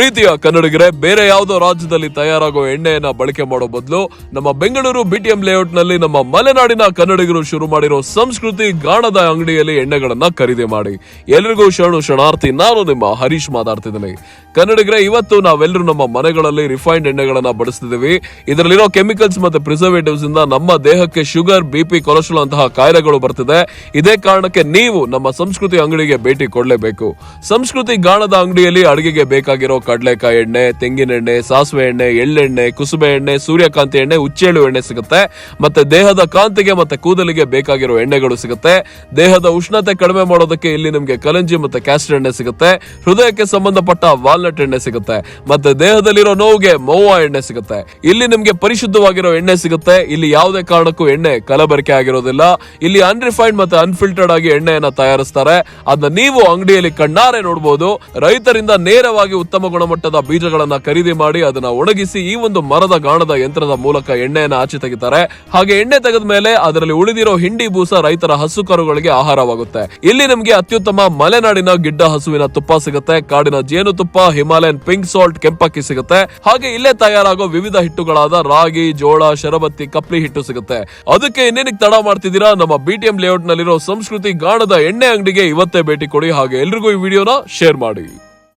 ಪ್ರೀತಿಯ ಕನ್ನಡಿಗರೇ, ಬೇರೆ ಯಾವುದೋ ರಾಜ್ಯದಲ್ಲಿ ತಯಾರಾಗೋ ಎಣ್ಣೆಯನ್ನ ಬಳಕೆ ಮಾಡೋ ಬದಲು ನಮ್ಮ ಬೆಂಗಳೂರು ಬಿಟಿಎಂ ಲೇಔಟ್ ನಲ್ಲಿ ನಮ್ಮ ಮಲೆನಾಡಿನ ಕನ್ನಡಿಗರು ಶುರು ಮಾಡಿರೋ ಸಂಸ್ಕೃತಿ ಗಾಣದ ಅಂಗಡಿಯಲ್ಲಿ ಎಣ್ಣೆಗಳನ್ನ ಖರೀದಿ ಮಾಡಿ. ಎಲ್ರಿಗೂ ಶರಣಾರ್ಥಿ. ನಾನು ನಿಮ್ಮ ಹರೀಶ್ ಮಾತಾಡ್ತಿದ್ದೀನಿ. ಕನ್ನಡಿಗರೇ, ಇವತ್ತು ನಾವೆಲ್ಲರೂ ನಮ್ಮ ಮನೆಗಳಲ್ಲಿ ರಿಫೈನ್ಡ್ ಎಣ್ಣೆಗಳನ್ನ ಬಳಸ್ತಿದ್ದೀವಿ. ಇದರಲ್ಲಿರೋ ಕೆಮಿಕಲ್ಸ್ ಮತ್ತೆ ಪ್ರಿಸರ್ವೇಟಿವ್ಸ್ ಇಂದ ನಮ್ಮ ದೇಹಕ್ಕೆ ಶುಗರ್, ಬಿಪಿ, ಕೊಲೆಸ್ಟ್ರಾಲ್ ಅಂತಹ ಕಾಯಿಲೆಗಳು ಬರ್ತಿದೆ. ಇದೇ ಕಾರಣಕ್ಕೆ ನೀವು ನಮ್ಮ ಸಂಸ್ಕೃತಿ ಅಂಗಡಿಗೆ ಭೇಟಿ ಕೊಡಲೇಬೇಕು. ಸಂಸ್ಕೃತಿ ಗಾಣದ ಅಂಗಡಿಯಲ್ಲಿ ಅಡುಗೆಗೆ ಬೇಕಾಗಿರೋ ಕಡಲೆಕಾಯಿ ಎಣ್ಣೆ, ತೆಂಗಿನ ಎಣ್ಣೆ, ಸಾಸಿವೆ ಎಣ್ಣೆ, ಎಳ್ಳೆಣ್ಣೆ, ಕುಸುಬೆ ಎಣ್ಣೆ, ಸೂರ್ಯಕಾಂತಿ ಎಣ್ಣೆ, ಹುಚ್ಚೆಳ್ಳು ಎಣ್ಣೆ ಸಿಗುತ್ತೆ. ಮತ್ತೆ ದೇಹದ ಕಾಂತಿಗೆ ಮತ್ತೆ ಕೂದಲಿಗೆ ಬೇಕಾಗಿರೋ ಎಣ್ಣೆಗಳು ಸಿಗುತ್ತೆ. ದೇಹದ ಉಷ್ಣತೆ ಕಡಿಮೆ ಮಾಡೋದಕ್ಕೆ ಇಲ್ಲಿ ನಿಮ್ಗೆ ಕಲಂಜಿ ಮತ್ತೆ ಕ್ಯಾಸ್ಟರ್ ಎಣ್ಣೆ ಸಿಗುತ್ತೆ. ಹೃದಯಕ್ಕೆ ಸಂಬಂಧಪಟ್ಟ ವಾಲ್ನಟ್ ಎಣ್ಣೆ ಸಿಗುತ್ತೆ. ಮತ್ತೆ ದೇಹದಲ್ಲಿರೋ ನೋವಿಗೆ ಮೌವಾ ಎಣ್ಣೆ ಸಿಗುತ್ತೆ. ಇಲ್ಲಿ ನಿಮ್ಗೆ ಪರಿಶುದ್ಧವಾಗಿರೋ ಎಣ್ಣೆ ಸಿಗುತ್ತೆ. ಇಲ್ಲಿ ಯಾವುದೇ ಕಾರಣಕ್ಕೂ ಎಣ್ಣೆ ಕಲಬೆರಕೆ ಆಗಿರೋದಿಲ್ಲ. ಇಲ್ಲಿ ಅನ್ರಿಫೈನ್ಡ್ ಮತ್ತೆ ಅನ್ಫಿಲ್ಟರ್ಡ್ ಆಗಿ ಎಣ್ಣೆಯನ್ನ ತಯಾರಿಸ್ತಾರೆ. ಅದನ್ನ ನೀವು ಅಂಗಡಿಯಲ್ಲಿ ಕಣ್ಣಾರೆ ನೋಡಬಹುದು. ರೈತರಿಂದ ನೇರವಾಗಿ ಉತ್ತಮ ಗುಣಮಟ್ಟದ ಬೀಜಗಳನ್ನ ಖರೀದಿ ಮಾಡಿ ಅದನ್ನ ಒಣಗಿಸಿ ಈ ಒಂದು ಮರದ ಗಾಣದ ಯಂತ್ರದ ಮೂಲಕ ಎಣ್ಣೆಯನ್ನ ಆಚೆ ತೆಗಿತಾರೆ. ಹಾಗೆ ಎಣ್ಣೆ ತೆಗೆದ ಮೇಲೆ ಅದರಲ್ಲಿ ಉಳಿದಿರೋ ಹಿಂಡಿ ಬೂಸ ರೈತರ ಹಸು ಕರುಗಳಿಗೆ ಆಹಾರವಾಗುತ್ತೆ. ಇಲ್ಲಿ ನಿಮ್ಗೆ ಅತ್ಯುತ್ತಮ ಮಲೆನಾಡಿನ ಗಿಡ್ಡ ಹಸುವಿನ ತುಪ್ಪ ಸಿಗುತ್ತೆ. ಕಾಡಿನ ಜೇನುತುಪ್ಪ, ಹಿಮಾಲಯನ್ ಪಿಂಕ್ ಸಾಲ್ಟ್, ಕೆಂಪಕ್ಕಿ ಸಿಗುತ್ತೆ. ಹಾಗೆ ಇಲ್ಲೇ ತಯಾರಾಗೋ ವಿವಿಧ ಹಿಟ್ಟುಗಳಾದ ರಾಗಿ, ಜೋಳ, ಶರಬತ್ತಿ, ಕಪ್ಲಿ ಹಿಟ್ಟು ಸಿಗುತ್ತೆ. ಅದಕ್ಕೆ ಇನ್ನೇನಿಗೆ ತಡ ಮಾಡ್ತಿದ್ದೀರಾ? ನಮ್ಮ ಬಿಟಿಎಂ ಲೇಔಟ್ ನಲ್ಲಿರೋ ಸಂಸ್ಕೃತಿ ಗಾಣದ ಎಣ್ಣೆ ಅಂಗಡಿಗೆ ಇವತ್ತೇ ಭೇಟಿ ಕೊಡಿ. ಹಾಗೆ ಎಲ್ರಿಗೂ ಈ ವಿಡಿಯೋನ ಶೇರ್ ಮಾಡಿ.